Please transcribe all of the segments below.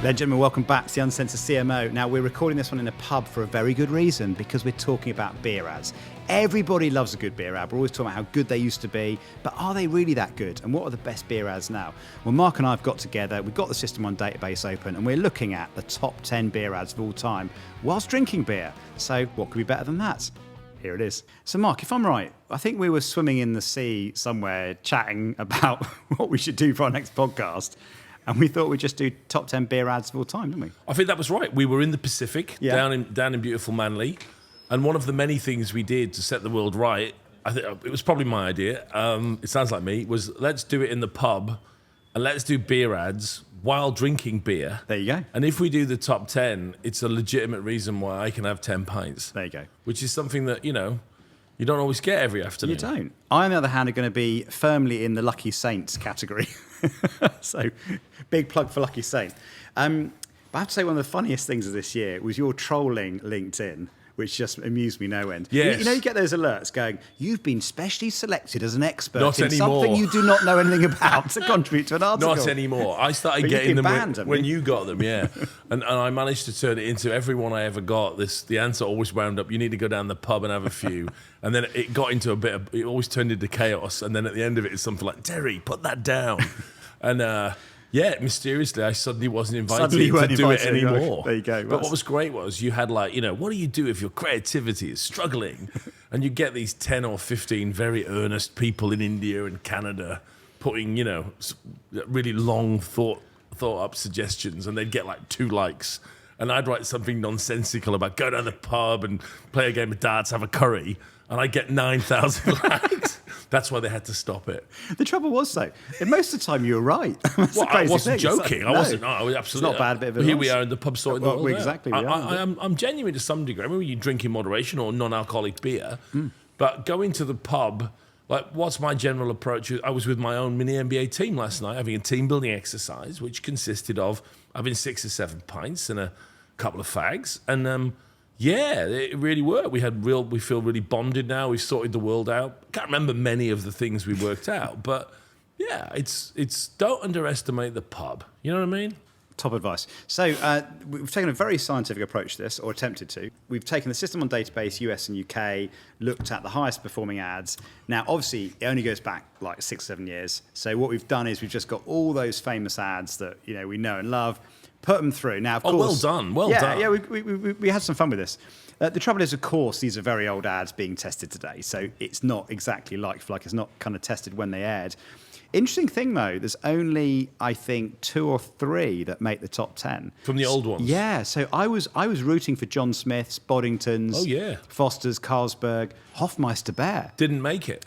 Ladies and gentlemen, welcome back to the Uncensored CMO. Now, we're recording this one in a pub for a very good reason, because we're talking about beer ads. Everybody loves a good beer ad. We're always talking about how good they used to be, but are they really that good? And what are the best beer ads now? Well, Mark and I have got together, we've got the System One database open, and we're looking at the top 10 beer ads of all time whilst drinking beer. So what could be better than that? Here it is. So, Mark, if I'm right, I think we were swimming in the sea somewhere chatting about what we should do for our next podcast. And we thought we'd just do top 10 beer ads of all time, didn't we? I think that was right. We were in the Pacific, down in beautiful Manly. And one of the many things we did to set the world right, I think it was probably my idea, it sounds like me, was let's do it in the pub and let's do beer ads while drinking beer. There you go. And if we do the top 10, it's a legitimate reason why I can have 10 pints. There you go. Which is something that, you don't always get every afternoon. You don't. I, on the other hand, are going to be firmly in the Lucky Saints category. So, big plug for Lucky Saint. But I have to say, one of the funniest things of this year was your trolling LinkedIn, which just amused me no end. Yes. You get those alerts going, you've been specially selected as an expert Not in anymore. something you do not know anything about to contribute to an article. Not anymore. I started getting them when you got them, yeah. and I managed to turn it into every one I ever got. The answer always wound up, you need to go down the pub and have a few. And then it got into it always turned into chaos. And then at the end of it, it's something like, Terry, put that down. And mysteriously, I suddenly wasn't invited to do it anymore. There you go. But what was great was you had what do you do if your creativity is struggling? And you get these 10 or 15 very earnest people in India and Canada putting, really long thought up suggestions, and they'd get 2 likes. And I'd write something nonsensical about go down the pub and play a game of darts, have a curry, and I'd get 9,000 likes. That's why they had to stop it. The trouble was, though, most of the time you were right. I wasn't joking. I wasn't. No, I was absolutely. It's not a bad bit of advice. Here we are in the pub sorting the world. Exactly. I'm genuine to some degree. I mean, you drink in moderation or non-alcoholic beer, but going to the pub, what's my general approach? I was with my own mini NBA team last night, having a team building exercise, which consisted of having 6 or 7 pints and a couple of fags, and it really worked. We feel really bonded now. We've sorted the world out. Can't remember many of the things we worked out, but yeah, it's don't underestimate the pub. You know what I mean? Top advice. So we've taken a very scientific approach to this, or attempted to. We've taken the System One database, US and UK, looked at the highest performing ads. Now, obviously, it only goes back 6 or 7 years. So what we've done is we've just got all those famous ads that we know and love, put them through. Now, of course, well done. Well done. Yeah, we had some fun with this. The trouble is, of course, these are very old ads being tested today, so it's not exactly like for like. It's not kind of tested when they aired. Interesting thing, though, there's only, I think, 2 or 3 that make the top 10. From the old ones? Yeah, so I was rooting for John Smith's, Boddington's, Foster's, Carlsberg, Hofmeister Bear. Didn't make it.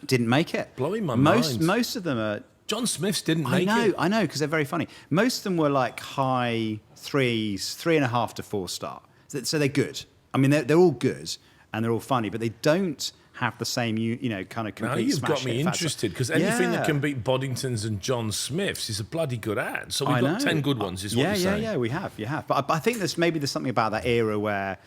Blowing my mind. Most of them are... John Smith's didn't make it. I know, because they're very funny. Most of them were high 3s, 3.5 to 4 star. So they're good. I mean, they're all good and they're all funny, but they don't have the same, kind of complete now you've smash got me hit interested, because anything that can beat Boddington's and John Smith's is a bloody good ad. So we've got 10 good ones, is what you're saying. Yeah, we have. But I think there's something about that era where,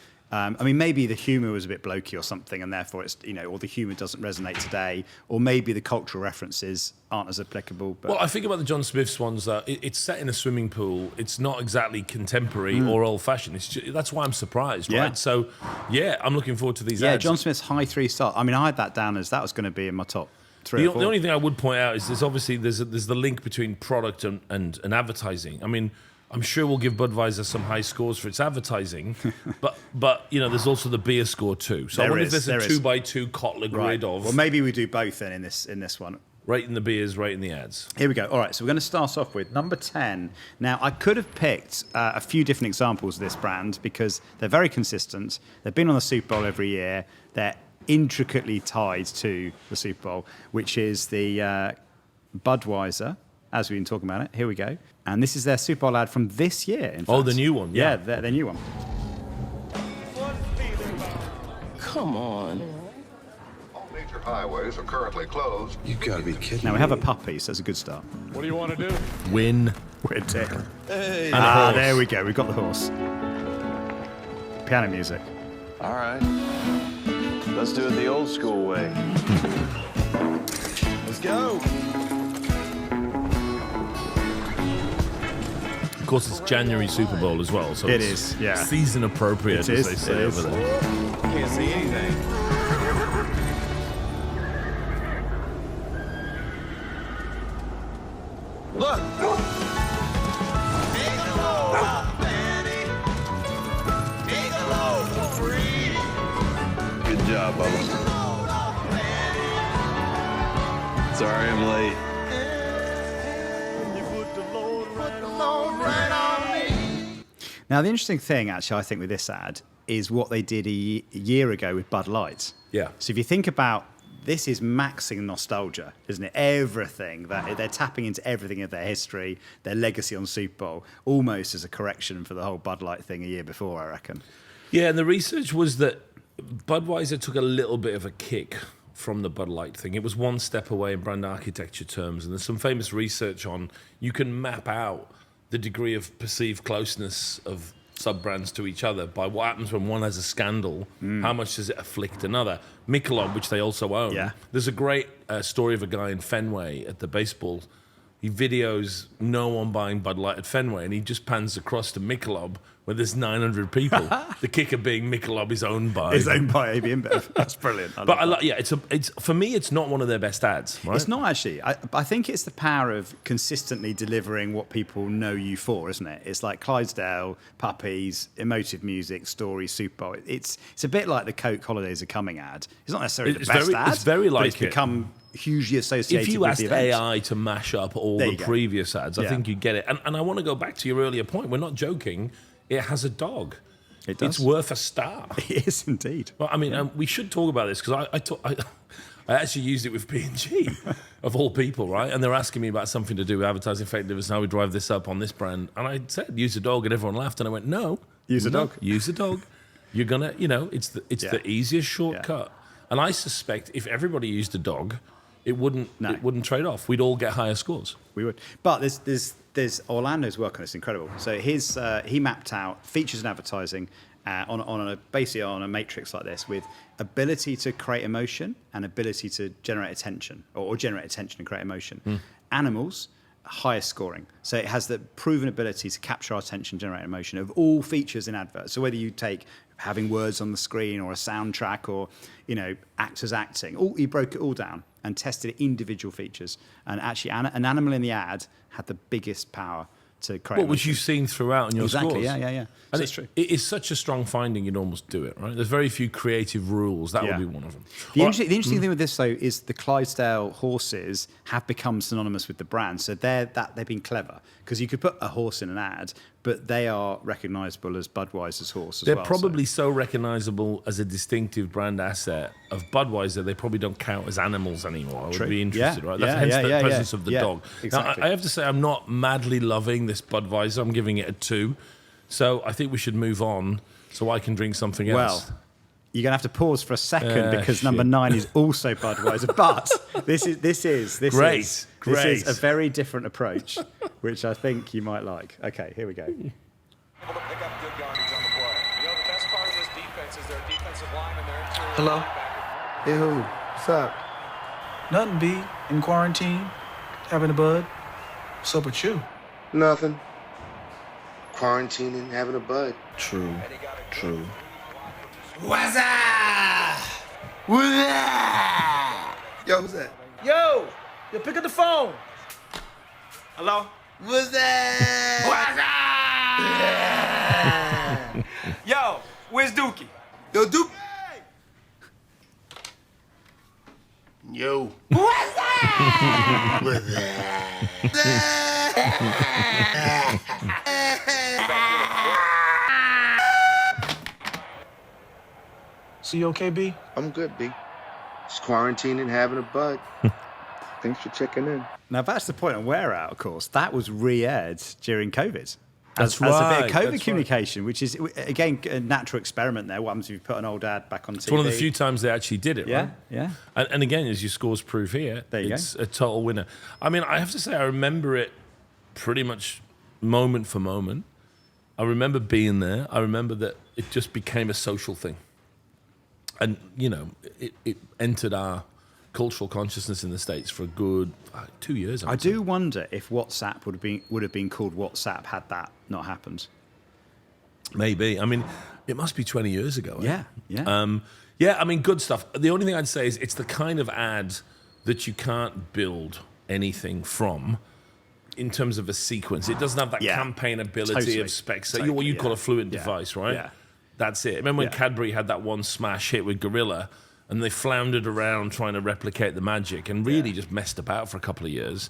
maybe the humour was a bit blokey or something, and therefore it's, or the humour doesn't resonate today, or maybe the cultural references aren't as applicable. But... Well, I think about the John Smith's ones that it's set in a swimming pool. It's not exactly contemporary or old-fashioned. That's why I'm surprised, right? So, I'm looking forward to these ads. Yeah, John Smith's high 3 star. I mean, I had that down as that was going to be in my top 3 or 4. The only thing I would point out is there's the link between product and advertising. I mean, I'm sure we'll give Budweiser some high scores for its advertising, but there's also the beer score too. So I wonder if there's a 2x2 Kotler grid of... Well, maybe we do both then in this one. Rating the beers, rating the ads. Here we go. All right, so we're going to start off with number 10. Now, I could have picked a few different examples of this brand because they're very consistent. They've been on the Super Bowl every year. They're intricately tied to the Super Bowl, which is the Budweiser, as we've been talking about it. Here we go. And this is their Super Bowl ad from this year, in fact. Oh, the new one. Yeah, their new one. Come on. All major highways are currently closed. You gotta be kidding Now, we me. have a puppy, so that's a good start. What do you want to do? Win. We're dick. Hey. There we go. We've got the horse. Piano music. All right. Let's do it the old school way. Let's go. course, it's January Super Bowl as well, so It it's is, yeah. season appropriate, It as is, they say it is. over there. Can't see anything. Look! Good job, Bubba. Sorry I'm late. Now, the interesting thing, actually, I think, with this ad is what they did a year ago with Bud Light. Yeah. So if you think about, this is maxing nostalgia, isn't it? Everything, that they're tapping into everything of their history, their legacy on Super Bowl, almost as a correction for the whole Bud Light thing a year before, I reckon. Yeah, and the research was that Budweiser took a little bit of a kick from the Bud Light thing. It was one step away in brand architecture terms, and there's some famous research on you can map out the degree of perceived closeness of sub-brands to each other by what happens when one has a scandal, how much does it afflict another. Michelob, which they also own, Yeah. there's a great story of a guy in Fenway at the baseball. He videos no one buying Bud Light at Fenway, and he just pans across to Michelob where there's 900 people. The kicker being Michelob is owned by... It's owned by AB InBev. That's brilliant. But it's for me, it's not one of their best ads, right? It's not actually. I think it's the power of consistently delivering what people know you for, isn't it? It's like Clydesdale, puppies, emotive music, stories, Super Bowl. It's a bit like the Coke Holidays Are Coming ad. It's not necessarily It's the best very- ad, it's very but like it's it. become hugely associated If you with asked the event. AI to mash up all There the you go. previous ads, I Yeah. think you get it. And I want to go back to your earlier point. We're not joking. It has a dog. It does. It's worth a star. It is indeed. Well, I mean, we should talk about this because I actually used it with P&G, of all people, right? And they're asking me about something to do with advertising effectiveness and how we drive this up on this brand. And I said, use a dog, and everyone laughed. And I went, no. Use a no, dog. Use a dog. You're going to, it's the easiest shortcut. And I suspect if everybody used a dog, it wouldn't trade off. We'd all get higher scores. We would. But there's Orlando's work on it's incredible. So he mapped out features and advertising basically on a matrix like this with ability to create emotion and ability to generate attention or generate attention and create emotion. Animals, highest scoring. So it has the proven ability to capture our attention, generate emotion of all features in adverts. So whether you take having words on the screen or a soundtrack or, actors acting, he broke it all down and tested individual features. And actually, an animal in the ad had the biggest power to create. What was emotion. you've seen throughout in your Exactly, scores. yeah. And That's true. It is such a strong finding, you'd almost do it, right? There's very few creative rules. That would be one of them. The All right. interesting thing with this, though, is the Clydesdale horses have become synonymous with the brand. So they've been clever because you could put a horse in an ad, but they are recognisable as Budweiser's horse as They're well. probably so recognisable as a distinctive brand asset of Budweiser, they probably don't count as animals anymore. I would True. be interested, Yeah, right? yeah, Hence yeah, the yeah, presence yeah. of the Yeah, dog. exactly. Now, I have to say, I'm not madly loving this Budweiser. I'm giving it a 2. So I think we should move on so I can drink something else. Well, you're going to have to pause for a second because shit. number 9 is also Budweiser. But this is Great. This is a very different approach, which I think you might like. Okay, here we go. Able to pick up good yardage on the play. The best part of this defense is their defensive line and their interior. Hello? linebacker. Hey, who? What's up? Nothing, B. In quarantine, having a bud. What's up with you? Nothing. Quarantining, having a bud. True. True. What's up? What's up? Yo, who's that? Yo, pick up the phone. Hello? What's that? What's up? Yo, where's Dookie? Yo, Duke. Yo. What's that? What's So you okay, B? I'm good, B. Just quarantining, having a bud. Thanks for checking in. Now, that's the point on Wear Out, of course. That was re-aired during COVID. That's As a bit right, of that's COVID right. communication, which is, again, a natural experiment there. What happens if you put an old ad back on TV? It's one of the few times they actually did it, Yeah, right? yeah. And again, as your scores prove here, There you it's a total winner. I mean, I have to say, I remember it pretty much moment for moment. I remember being there. I remember that it just became a social thing. And, it entered our cultural consciousness in the States for a good 2 years. I do wonder if WhatsApp would have been called WhatsApp had that not happened. Maybe. I mean, it must be 20 years ago. Eh? Yeah. Yeah, I mean, good stuff. The only thing I'd say is it's the kind of ad that you can't build anything from in terms of a sequence. It doesn't have that campaign ability of specs. What you call a fluent device, right? Yeah. That's it. Remember when Cadbury had that one smash hit with Gorilla and they floundered around trying to replicate the magic and really just messed about for a couple of years?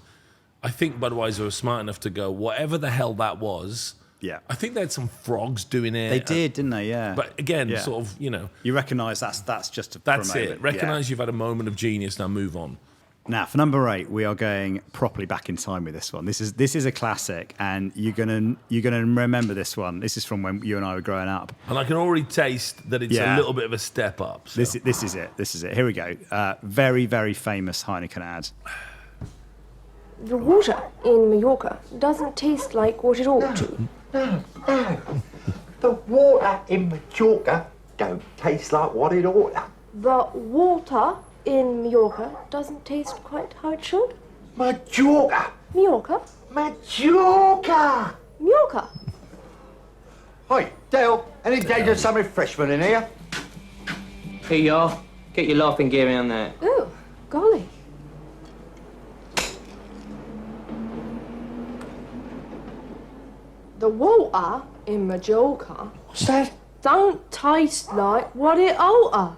I think Budweiser was smart enough to go, whatever the hell that was. Yeah. I think they had some frogs doing it. They did, didn't they? Yeah. But again, sort of, You recognise that's just that's it. Recognise you've had a moment of genius, now move on. Now, for number 8, we are going properly back in time with this one. This is a classic, and you're gonna remember this one. This is from when you and I were growing up, and I can already taste that it's a little bit of a step up. So. This is it. This is it. Here we go. Very, very famous Heineken ad. The water in Mallorca doesn't taste like what it ought to. No. The water in Mallorca don't taste like what it ought to. The water in Mallorca doesn't taste quite how it should. Mallorca. Mallorca? Mallorca. Mallorca. Hi, Dale. Any danger of some refreshment in here? Here you are. Get your laughing gear in there. Oh, golly. The water in Mallorca. What's that? Don't taste like what it oughta.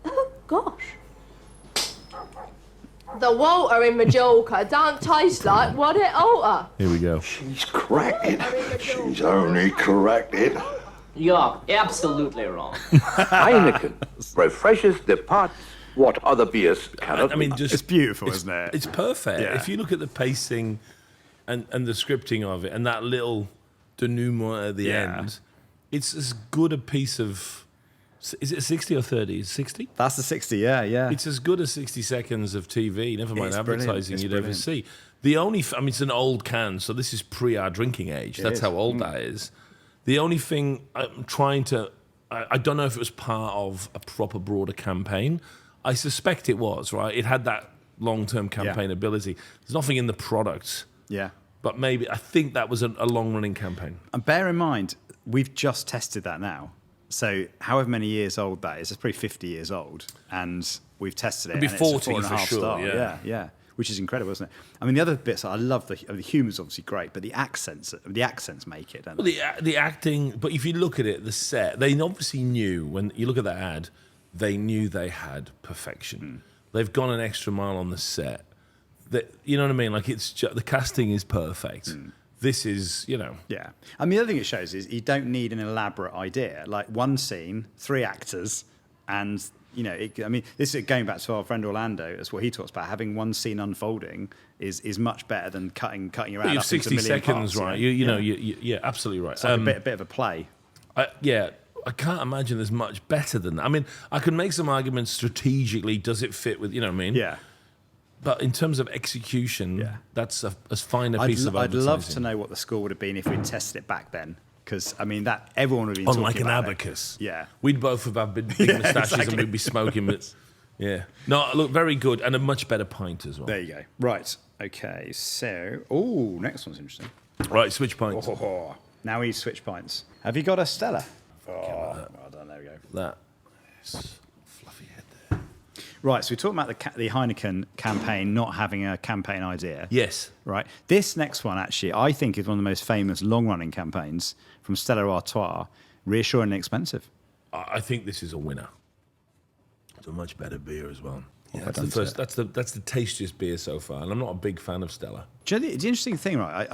Oh, gosh. The water in Mallorca don't taste like what it oughta. Here we go. She's cracking. She's only corrected. You're absolutely wrong. Heineken refreshes the pot. What other beers cannot? I mean, it's beautiful, isn't it? It's perfect. Yeah. If you look at the pacing and the scripting of it and that little denouement at the end, it's as good a piece of... Is it 60 or 30? Is it 60? That's the 60, yeah. It's as good as 60 seconds of TV, never mind It's advertising brilliant. you'd ever see. The only... I mean, it's an old can, so this is pre our drinking age. That's how old that is. The only thing I'm trying to... I don't know if it was part of a proper broader campaign. I suspect it was, right? It had that long-term campaign ability. There's nothing in the product. Yeah. But maybe... I think that was a long-running campaign. And bear in mind, we've just tested that now. So however many years old that is, it's probably 50 years old, and we've tested it. It'd be and it's 40 a 4.5 for sure, star. Yeah, which is incredible, isn't it? I mean, the other bits I love the humour's obviously great, but the accents make it. Don't they? Well, the acting, but if you look at it, the set, they obviously knew when you look at that ad, they knew they had perfection. They've gone an extra mile on the set. You know what I mean? Like it's just, the casting is perfect. This is, Yeah. I mean, the other thing it shows is you don't need an elaborate idea. Like one scene, 3 actors, and, this is going back to our friend Orlando, that's what he talks about. Having one scene unfolding is much better than cutting your ad you up have into 60 a million seconds, parts, right? Yeah, Absolutely right. It's like a bit of a play. I can't imagine there's much better than that. I mean, I can make some arguments strategically. Does it fit with, you know what I mean? Yeah. But in terms of execution, that's as fine a piece of advertising. I'd love to know what the score would have been if we'd tested it back then. Because, I mean, that everyone would have been talking like an about abacus. It. Yeah. We'd both have had big moustaches and we'd be smoking. But yeah. No, look, very good. And a much better pint as well. There you go. Right. Okay. So, next one's interesting. Right, switch pints. Oh, now we switch pints. Have you got a Stella? Well done. There we go. That is fluffy head there. Right, so we talked about the Heineken campaign not having a campaign idea. Yes. Right. This next one, actually, I think is one of the most famous long-running campaigns from Stella Artois, Reassuringly Expensive. I think this is a winner. It's a much better beer as well. Yeah, That's the tastiest beer so far, and I'm not a big fan of Stella. Do you know the interesting thing, right?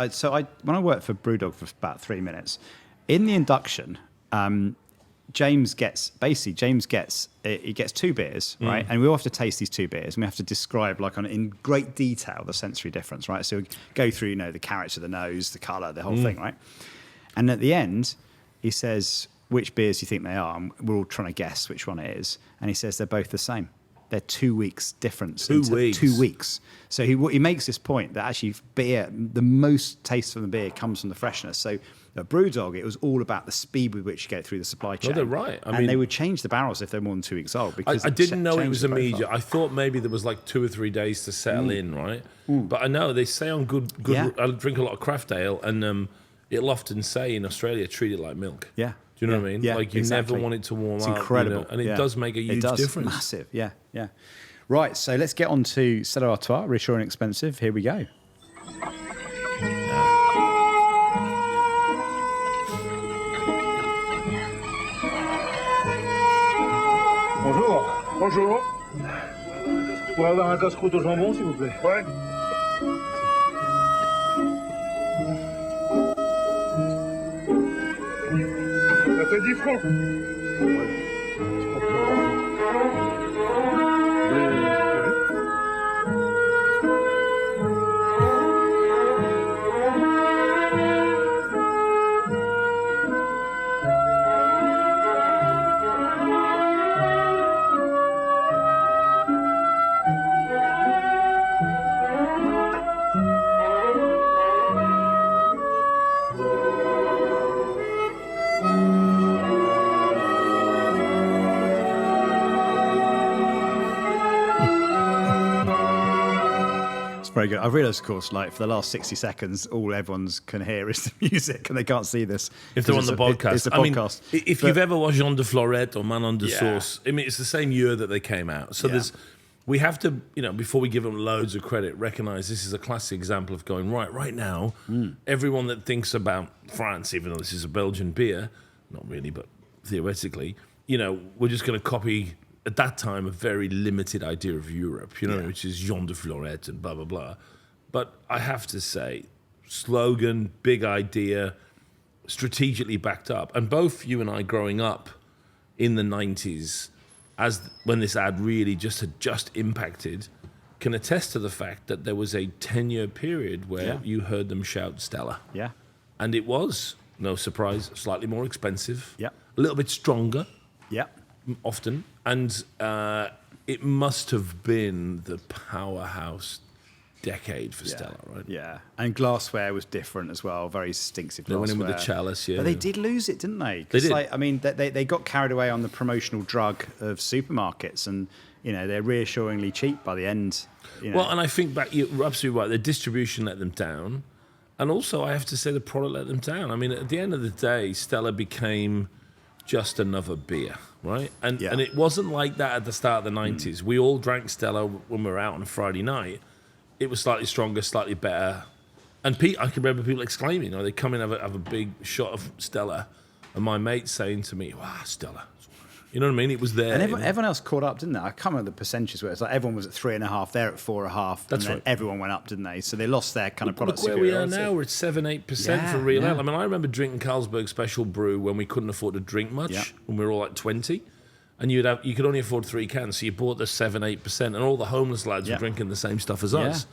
When I worked for Brewdog for about 3 minutes, in the induction, James gets 2 beers, right? And we all have to taste these 2 beers, and we have to describe, in great detail, the sensory difference, right? So we go through, the carrots of the nose, the colour, the whole thing, right? And at the end, he says, which beers do you think they are? And we're all trying to guess which one it is. And he says they're both the same. they're 2 weeks difference. 2 weeks. 2 weeks. So he makes this point that actually beer, the most taste from the beer comes from the freshness. So at Brewdog, it was all about the speed with which you get through the supply chain. Well, they're right. I mean, they would change the barrels if they're more than 2 weeks old. Because I didn't know it changed was the profile. immediate. I thought maybe there was like 2 or 3 days to settle in, right? But I know they say on good. Yeah. I drink a lot of craft ale, and it'll often say in Australia, treat it like milk. Yeah. Do you know what I mean? Yeah, like you exactly. never want it to warm It's up. incredible. You know, and it does make a huge difference. Massive. Yeah, yeah. Right, so let's get on to Stella Artois, reassuring expensive. Here we go. Bonjour. Bonjour. Je pourrais avoir un casse-croûte au jambon, s'il vous plaît. Ouais. Ça fait 10 francs. Very good. I've realised, of course, like for the last 60 seconds, all everyone's can hear is the music, and they can't see this. If they're on the podcast. It's a podcast. I mean, if you've ever watched Jean de Florette or Man on the Sauce, I mean, it's the same year that they came out. So we have to, before we give them loads of credit, recognise this is a classic example of going, right now, everyone that thinks about France, even though this is a Belgian beer, not really, but theoretically, we're just going to copy, at that time, a very limited idea of Europe, which is Jean de Florette and blah, blah, blah. But I have to say, slogan, big idea, strategically backed up. And both you and I growing up in the 90s, when this ad really had impacted, can attest to the fact that there was a 10-year period where you heard them shout Stella. Yeah. And it was, no surprise, slightly more expensive. Yeah. A little bit stronger. Yeah. Often. And it must have been the powerhouse decade for Stella, right? Yeah. And glassware was different as well, very distinctive glassware. They went in with the chalice, yeah. But they did lose it, didn't they? They did. Like, I mean, they got carried away on the promotional drug of supermarkets, and, they're reassuringly cheap by the end. Well, and I think back, you're absolutely right, the distribution let them down. And also, I have to say, the product let them down. I mean, at the end of the day, Stella became just another beer, right? And it wasn't like that at the start of the 90s. We all drank Stella when we were out on a Friday night. It was slightly stronger, slightly better. And I can remember people exclaiming, they come in and have a big shot of Stella, and my mate saying to me, wow, Stella. You know what I mean? It was there. And everyone else caught up, didn't they? I can't remember the percentages where it's like everyone was at 3.5, they're at 4.5. That's and then right. everyone went up, didn't they? So they lost their kind of product Look where we are superiority. now. We're at 7-8% for real ale. I mean, I remember drinking Carlsberg Special Brew when we couldn't afford to drink much, when we were all like 20. And you could only afford 3 cans, so you bought the 7-8%, and all the homeless lads were drinking the same stuff as us.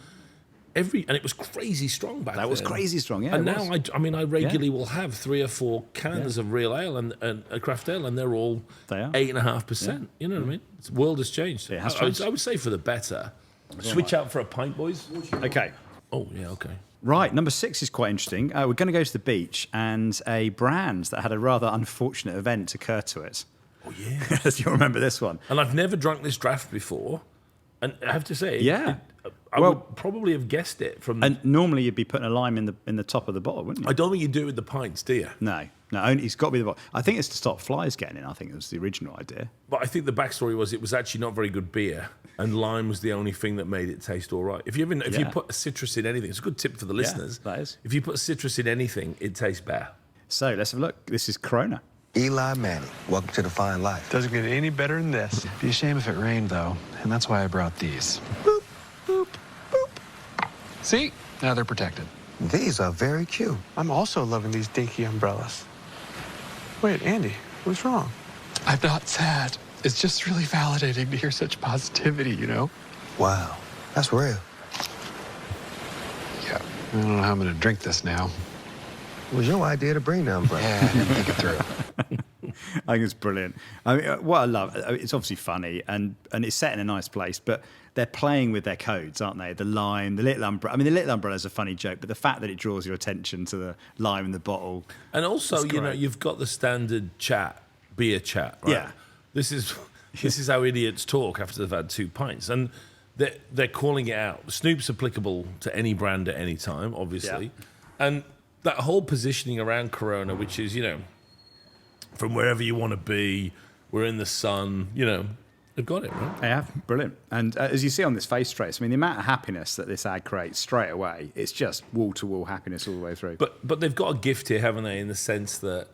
And it was crazy strong back then. That was crazy strong, yeah. And now, I regularly will have 3 or 4 cans of real ale and a craft ale, and they're all 8.5%. You know what I mean? The world has changed. It has changed. I would say for the better. Switch out for a pint, boys. Okay. Oh, yeah, okay. Right, number 6 is quite interesting. We're going to go to the beach, and a brand that had a rather unfortunate event occur to it. Oh, yeah. You'll remember this one. And I've never drunk this draft before. And I have to say, I Well, would probably have guessed it from. And normally you'd be putting a lime in the top of the bottle, wouldn't you? I don't think you do it with the pints, do you? No, only it's got to be the bottle. I think it's to stop flies getting in. I think it was the original idea. But I think the backstory was it was actually not very good beer, and lime was the only thing that made it taste all right. If you put a citrus in anything, it's a good tip for the listeners. That is. If you put citrus in anything, it tastes better. So let's have a look. This is Corona. Eli Manning, welcome to the fine life. Doesn't get any better than this. Be a shame if it rained, though, and that's why I brought these. Boop, boop, boop. See? Now they're protected. These are very cute. I'm also loving these dinky umbrellas. Wait, Andy, what's wrong? I'm not sad. It's just really validating to hear such positivity, Wow, that's real. Yeah, I don't know how I'm going to drink this now. It was your idea to bring the umbrella. Yeah, I didn't think it through. I think it's brilliant. I mean, what I love, it's obviously funny and it's set in a nice place, but they're playing with their codes, aren't they? The lime, the little umbrella. I mean, the little umbrella is a funny joke, but the fact that it draws your attention to the lime in the bottle. And also, you know, you've got the standard beer chat, right? Yeah. This is how idiots talk after they've had 2 pints. And they're calling it out. Snoop's applicable to any brand at any time, obviously. Yeah. And that whole positioning around Corona, which is, you know, from wherever you want to be, we're in the sun, you know, they've got it, right? They have. Brilliant. And as you see on this face trace, I mean, the amount of happiness that this ad creates straight away, it's just wall-to-wall happiness all the way through. But they've got a gift here, haven't they, in the sense that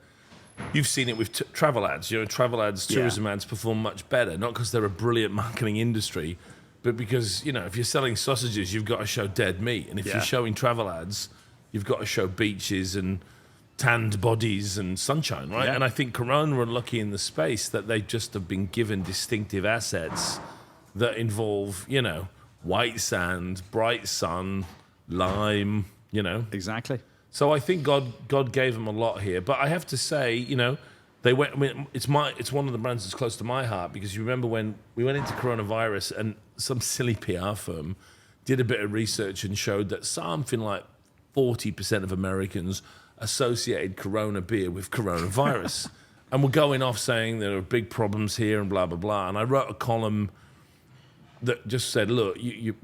you've seen it with travel ads. You know, travel ads, tourism ads perform much better, not because they're a brilliant marketing industry, but because, you know, if you're selling sausages, you've got to show dead meat. And if you're showing travel ads, you've got to show beaches and tanned bodies and sunshine, right? Yeah. And I think Corona are lucky in the space that they just have been given distinctive assets that involve, you know, white sand, bright sun, lime, you know. Exactly. So I think God gave them a lot here. But I have to say, you know, they went. I mean, it's one of the brands that's close to my heart because you remember when we went into coronavirus and some silly PR firm did a bit of research and showed that something like 40% of Americans associated Corona beer with coronavirus. And we're going off saying there are big problems here and blah, blah, blah. And I wrote a column that just said, look, you're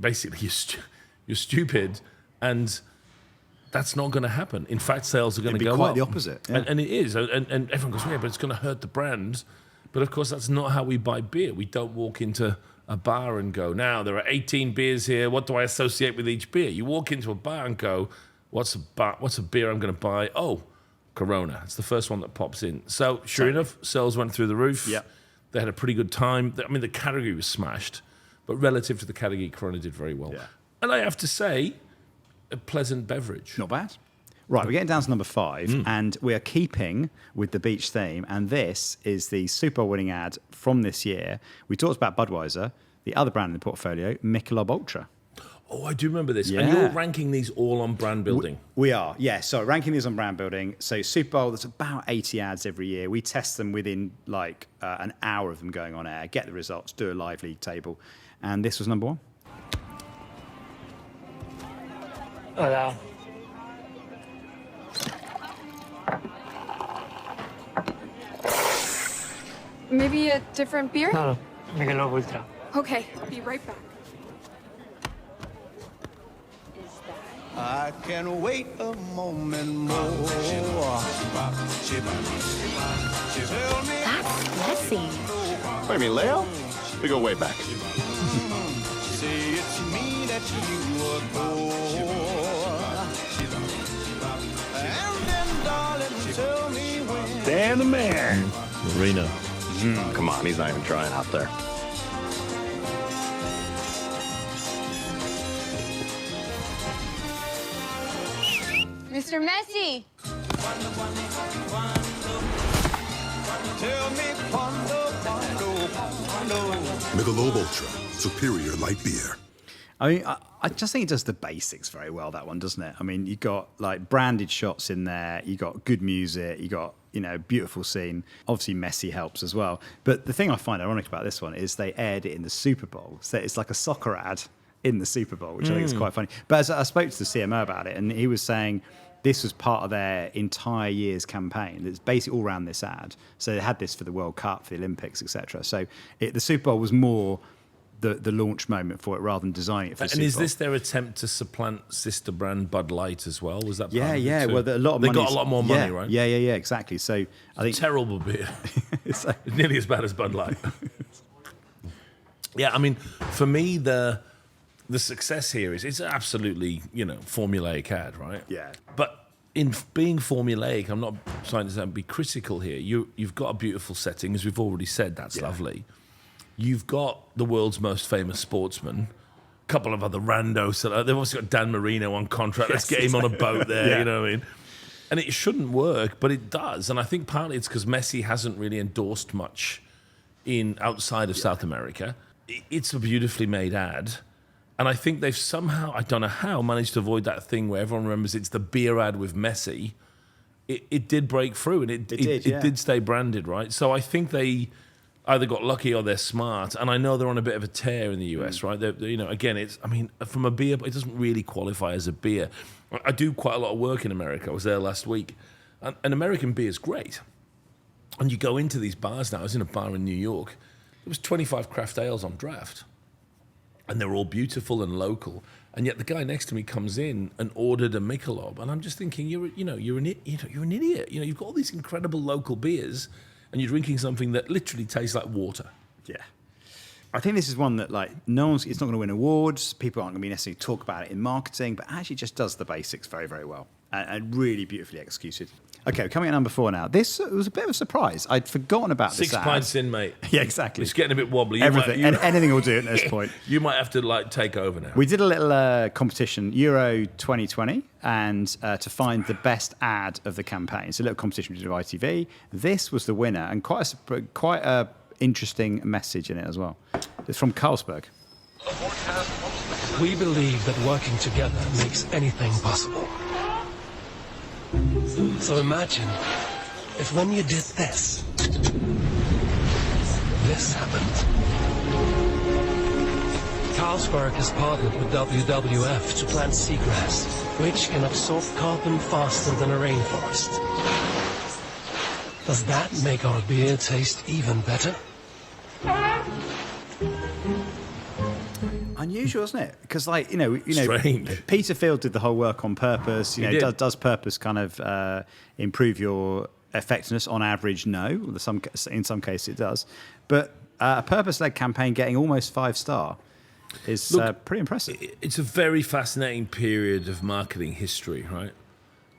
stupid and that's not going to happen. In fact, sales are going to go up. Quite the opposite. Yeah. And it is. And everyone goes, yeah, but it's going to hurt the brand. But of course, that's not how we buy beer. We don't walk into a bar and go, now there are 18 beers here. What do I associate with each beer? You walk into a bar and go, what's a beer I'm going to buy? Oh, Corona. It's the first one that pops in. So sure enough, sales went through the roof. Yeah. They had a pretty good time. I mean, the category was smashed. But relative to the category, Corona did very well. Yeah. And I have to say, a pleasant beverage. Not bad. Right, we're getting down to number 5, and we are keeping with the beach theme, and this is the Super Bowl winning ad from this year. We talked about Budweiser, the other brand in the portfolio, Michelob Ultra. Oh, I do remember this. Yeah. And you're ranking these all on brand building. We are, yeah. So ranking these on brand building. So Super Bowl, there's about 80 ads every year. We test them within like an hour of them going on air, get the results, do a live league table. And this was number 1. Hola. Maybe a different beer? No, Michelob Ultra. Okay, be right back. I can't wait a moment more. That's messy. What do you mean, Leo? We go way back. Say it's me that you adore. And then, darling, tell me when. Dan the man. Marina. Come on, he's not even trying out there. Mr. Messi. Tell me quando. Michelob Ultra, superior light beer. I mean, I just think it does the basics very well, that one, doesn't it? I mean, you got like branded shots in there, you got good music, you got, you know, beautiful scene. Obviously, MESSI helps as well. But the thing I find ironic about this one is they aired it in the Super Bowl. So it's like a soccer ad in the Super Bowl, which I think is quite funny. But as I spoke to the CMO about it, and he was saying this was part of their entire year's campaign. It's basically all around this ad. So they had this for the World Cup, for the Olympics, etc. So the Super Bowl was more the launch moment for it rather than designing it for the Super Bowl. And is this their attempt to supplant sister brand Bud Light as well? Was that part Yeah, of it yeah. too? Well, a lot of they money. got a lot more money, right? Yeah, exactly. So I think terrible beer. it's nearly as bad as Bud Light. Yeah, I mean, for me, the success here is it's absolutely, you know, formulaic ad, right? Yeah. But in being formulaic, I'm not trying to be critical here. You've got a beautiful setting, as we've already said. That's lovely. You've got the world's most famous sportsman, a couple of other randos. They've also got Dan Marino on contract. Let's get him on a boat there, you know what I mean? And it shouldn't work, but it does. And I think partly it's because MESSI hasn't really endorsed much outside of South America. It's a beautifully made ad. And I think they've somehow, I don't know how, managed to avoid that thing where everyone remembers it's the beer ad with MESSI. it did break through, and it did stay branded, right? So I think they either got lucky or they're smart, and I know they're on a bit of a tear in the US, right? Again, from a beer, it doesn't really qualify as a beer. I do quite a lot of work in America. I was there last week, and American beer is great. And you go into these bars now. I was in a bar in New York. There was 25 craft ales on draft, and they're all beautiful and local. And yet the guy next to me comes in and ordered a Michelob, and I'm just thinking, you're an idiot. You've got all these incredible local beers, and you're drinking something that literally tastes like water. Yeah. I think this is one that, it's not going to win awards. People aren't going to be necessarily talk about it in marketing, but actually just does the basics very, very well and really beautifully executed. Okay, we're coming at number 4 now. This was a bit of a surprise. I'd forgotten about this. 6 pints in, mate. Yeah, exactly. It's getting a bit wobbly. Anything will do at this point. You might have to take over now. We did a little competition, Euro 2020, and to find the best ad of the campaign. So a little competition we did with ITV. This was the winner, and quite a interesting message in it as well. It's from Carlsberg. We believe that working together makes anything possible. So imagine if when you did this happened. Carlsberg has partnered with WWF to plant seagrass, which can absorb carbon faster than a rainforest. Does that make our beer taste even better? Unusual, isn't it? Because, Strange. Peter Field did the whole work on purpose. Does purpose kind of improve your effectiveness on average? No. In some cases, it does. But a purpose-led campaign getting almost 5-star is pretty impressive. It's a very fascinating period of marketing history, right?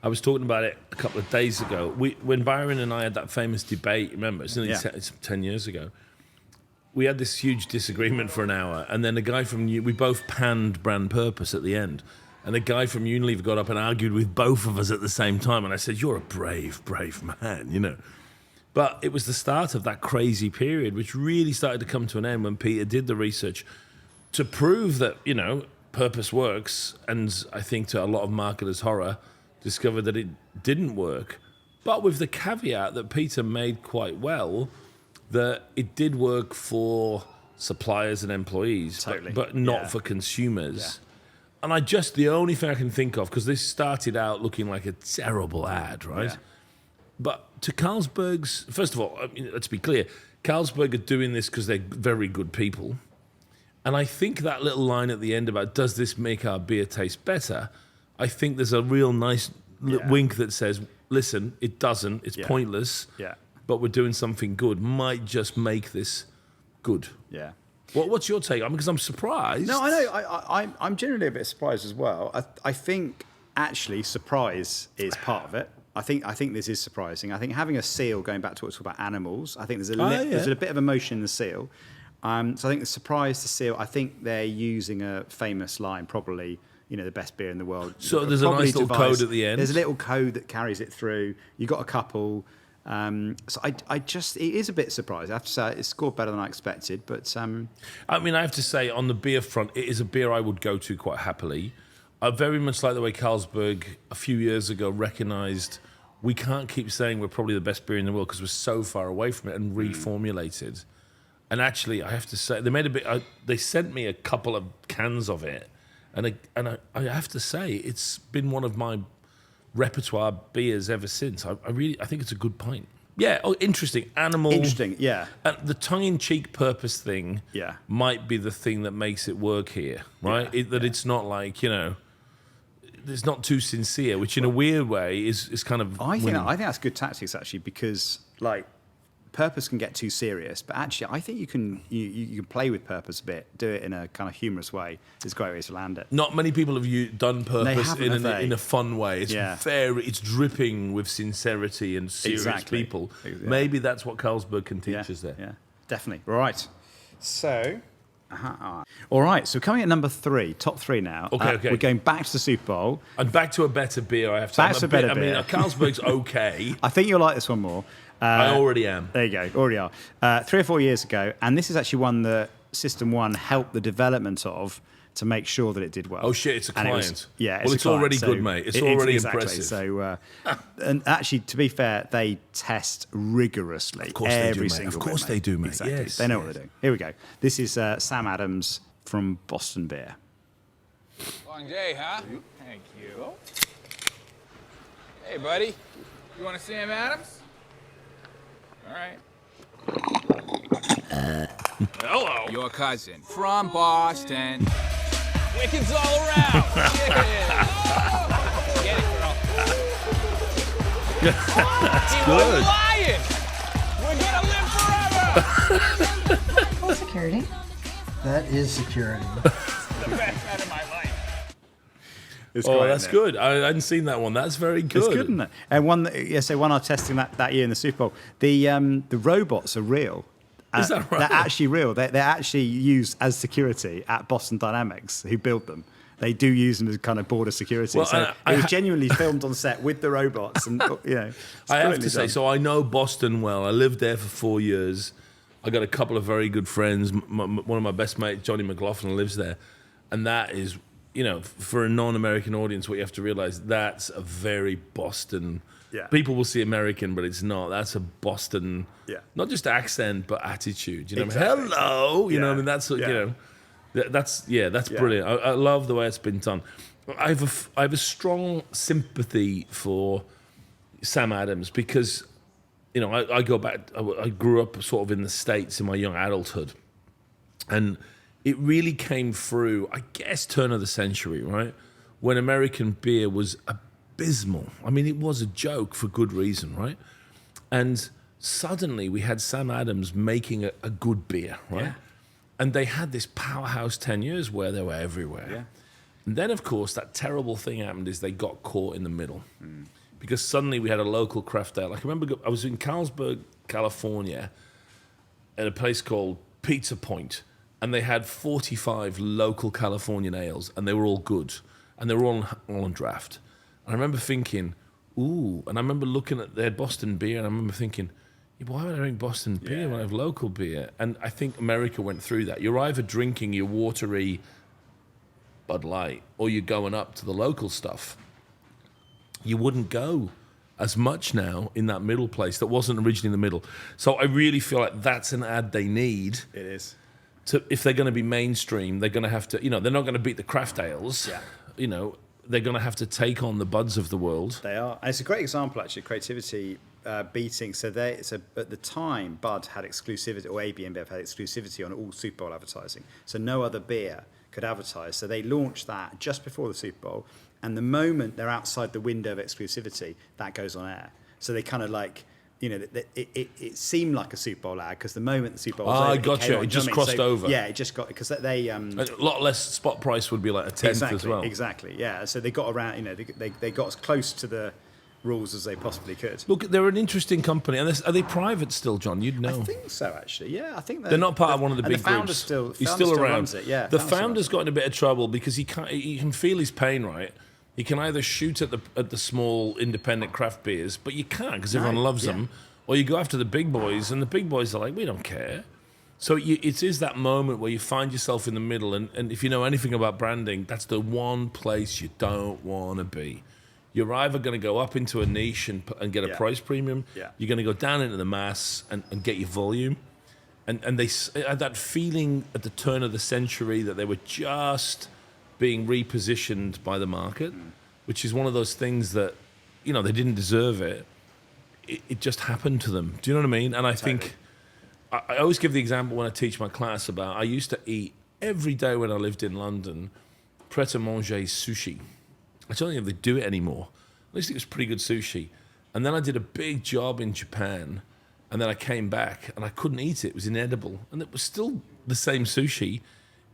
I was talking about it a couple of days ago. When Byron and I had that famous debate, remember, it's 10 years ago. We had this huge disagreement for an hour, and then a guy from we both panned brand purpose at the end, and a guy from Unilever got up and argued with both of us at the same time, and I said, "You're a brave man," But it was the start of that crazy period, which really started to come to an end when Peter did the research to prove that purpose works, and I think to a lot of marketers' horror, discovered that it didn't work, but with the caveat that Peter made quite well, that it did work for suppliers and employees, but not for consumers. Yeah. And the only thing I can think of, because this started out looking like a terrible ad, right? Yeah. But to Carlsberg's, first of all, let's be clear, Carlsberg are doing this because they're very good people. And I think that little line at the end about, does this make our beer taste better? I think there's a real nice wink that says, listen, it doesn't, it's pointless. Yeah. But we're doing something good, might just make this good. Yeah. What's your take? Because I'm surprised. No, I know. I'm generally a bit surprised as well. I think actually surprise is part of it. I think this is surprising. I think having a seal, going back to what we talked about animals, I think there's a bit of emotion in the seal. So I think the surprise, the seal, I think they're using a famous line, probably, the best beer in the world. So there's a nice little code at the end. There's a little code that carries it through. You got a couple. So it is a bit surprised. I have to say it scored better than I expected, but I have to say on the beer front, it is a beer I would go to quite happily. I very much like the way Carlsberg a few years ago recognised we can't keep saying we're probably the best beer in the world because we're so far away from it, and reformulated. And actually, I have to say they sent me a couple of cans of it, and I have to say it's been one of my repertoire beers ever since. I think it's a good pint. Yeah. Oh, interesting. Animal. Interesting. Yeah. And the tongue-in-cheek purpose thing. Yeah. Might be the thing that makes it work here, right? Yeah. It's not like it's not too sincere, which in a weird way is kind of. I think that's good tactics actually, because purpose can get too serious, but actually I think you can play with purpose a bit, do it in a kind of humorous way. It's a great way to land it. Not many people have done purpose in a fun way. It's it's dripping with sincerity and serious people. Exactly. Maybe that's what Carlsberg can teach us there. Yeah, definitely. Right. So, all right. So coming at number 3, top 3 now. Okay. We're going back to the Super Bowl and back to a better beer. I have to. Back to a better beer. Carlsberg's okay. I think you'll like this one more. I already am. There you go, already are. 3 or 4 years ago, and this is actually one that System 1 helped the development of to make sure that it did well. Oh shit, it's a And client. It's it's a client, already good, mate. It's already exactly. impressive. So, and actually, to be fair, they test rigorously. Of course they do, every mate. single Of course bit, they do, mate. Exactly. Yes, they know yes. what they're doing. Here we go. This is Sam Adams from Boston Beer. Long day, huh? Thank you. Hey, buddy. You want to Sam Adams? All right. Hello. Your cousin from Boston. Wickeds all around. Yeah. Get it, girl. That's He good. wasn't lying. We're gonna live forever. Security. That is security. The best night of my life. It's Oh, great, that's isn't it? good. I hadn't seen that one. That's very good. It's good, isn't it? And one I was testing that year in the Super Bowl. The robots are real. Is that right? They're actually real. They're actually used as security at Boston Dynamics, who built them. They do use them as kind of border security. Well, so it was genuinely filmed on set with the robots, and it's I have brilliantly to say, done. so I know Boston well. I lived there for 4 years. I got a couple of very good friends. One of my best mates, Johnny McLaughlin, lives there. And that is, for a non-American audience, what you have to realize, that's a very Boston. Yeah. People will see American, but it's not. That's a Boston, not just accent, but attitude. Exactly. Hello. You know what I mean? That's, Yeah. that's brilliant. I love the way it's been done. I have a strong sympathy for Sam Adams because, I go back, I grew up sort of in the States in my young adulthood. And it really came through, I guess, turn of the century, right? When American beer was abysmal. I mean, it was a joke for good reason, right? And suddenly we had Sam Adams making a good beer, right? Yeah. And they had this powerhouse 10 years where they were everywhere. Yeah. And then, of course, that terrible thing happened is they got caught in the middle. Because suddenly we had a local craft ale. Like, I remember I was in Carlsberg, California, at a place called Pizza Point, and they had 45 local Californian ales, and they were all good. And they were all on draft. And I remember thinking, ooh, and I remember looking at their Boston beer, and I remember thinking, why would I drink Boston beer when I have local beer? And I think America went through that. You're either drinking your watery Bud Light, or you're going up to the local stuff. You wouldn't go as much now in that middle place that wasn't originally in the middle. So I really feel like that's an ad they need. It is. If they're going to be mainstream, they're going to have to, they're not going to beat the craft ales. Yeah. They're going to have to take on the Buds of the world. They are. And it's a great example, actually, creativity beating. So at the time, Bud had exclusivity, or AB InBev had exclusivity on all Super Bowl advertising. So no other beer could advertise. So they launched that just before the Super Bowl. And the moment they're outside the window of exclusivity, that goes on air. So they kind of like, it seemed like a Super Bowl ad because the moment the Super Bowl was over, I got you. It just crossed over. Yeah, it just got, because they... a lot less spot price would be like a tenth as well. Exactly, yeah. So they got around, they got as close to the rules as they possibly could. Look, they're an interesting company. And are they private still, John? You'd know. I think so, actually. Yeah, I think they're not part of one of the big the founder groups. He's still around. Runs it, yeah. The founder's got in a bit of trouble because he can feel his pain, right? He can either shoot at the small independent craft beers, but you can't because everyone loves them, or you go after the big boys, and the big boys are like, we don't care. So it is that moment where you find yourself in the middle, and if you know anything about branding, that's the one place you don't want to be. You're either going to go up into a niche and get a price premium, you're going to go down into the mass and get your volume. And they had that feeling at the turn of the century that they were just being repositioned by the market, which is one of those things that, they didn't deserve it. It just happened to them. Do you know what I mean? And I think, I always give the example when I teach my class about, I used to eat every day when I lived in London, pret-a-manger sushi. I don't think if they do it anymore. At least it was pretty good sushi. And then I did a big job in Japan, and then I came back and I couldn't eat it. It was inedible. And it was still the same sushi.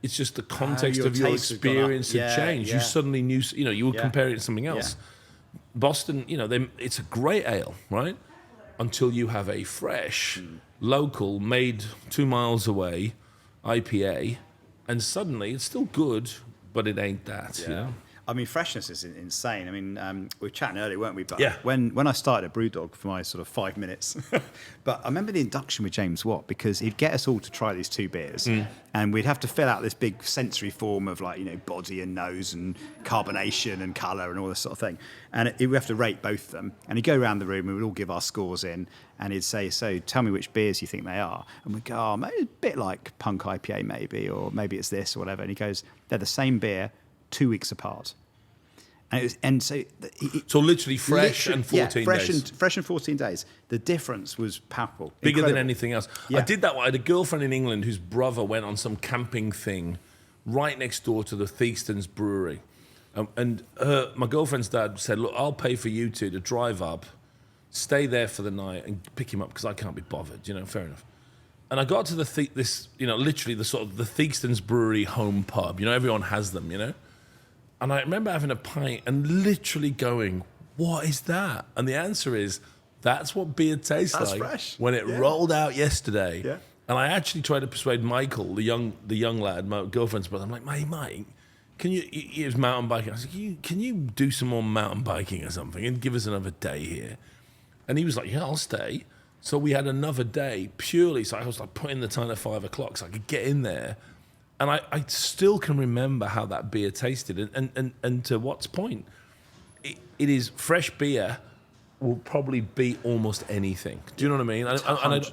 It's just the context of your experience had changed. You suddenly knew, you would compare it to something else. Boston, it's a great ale, right? Until you have a fresh, local, made 2 miles away IPA, and suddenly it's still good, but it ain't that. Yeah. I mean, freshness is insane. I mean, we were chatting earlier, weren't we? But Yeah. when I started at Brewdog for my sort of 5 minutes, but I remember the induction with James Watt, because he'd get us all to try these 2 beers, and we'd have to fill out this big sensory form of, like, you know, body and nose and carbonation and colour and all this sort of thing. And we have to rate both of them. And he'd go around the room, we would all give our scores in, and he'd say, so tell me which beers you think they are. And we'd go, oh, maybe a bit like Punk IPA maybe, or maybe it's this or whatever. And he goes, they're the same beer, 2 weeks apart. And so literally fresh and 14 days. Fresh and 14 days. The difference was palpable. Bigger Incredible. than anything else. Yeah. I did that. I had a girlfriend in England whose brother went on some camping thing right next door to the Theakston's brewery. My girlfriend's dad said, look, I'll pay for you two to drive up, stay there for the night and pick him up because I can't be bothered, you know, fair enough. And I got to literally the sort of the Theakston's brewery home pub. You know, everyone has them, you know. And I remember having a pint and literally going, what is that? And the answer is, that's what beer tastes like fresh. when it rolled out yesterday. Yeah. And I actually tried to persuade Michael, the young lad, my girlfriend's brother. I'm like, Mike, can you? He was mountain biking. I was like, can you do some more mountain biking or something and give us another day here? And he was like, yeah, I'll stay. So we had another day purely. So I was like putting the time at 5 o'clock so I could get in there. And I still can remember how that beer tasted. And to Watt's point, it is fresh beer will probably beat almost anything. Do you know what I mean?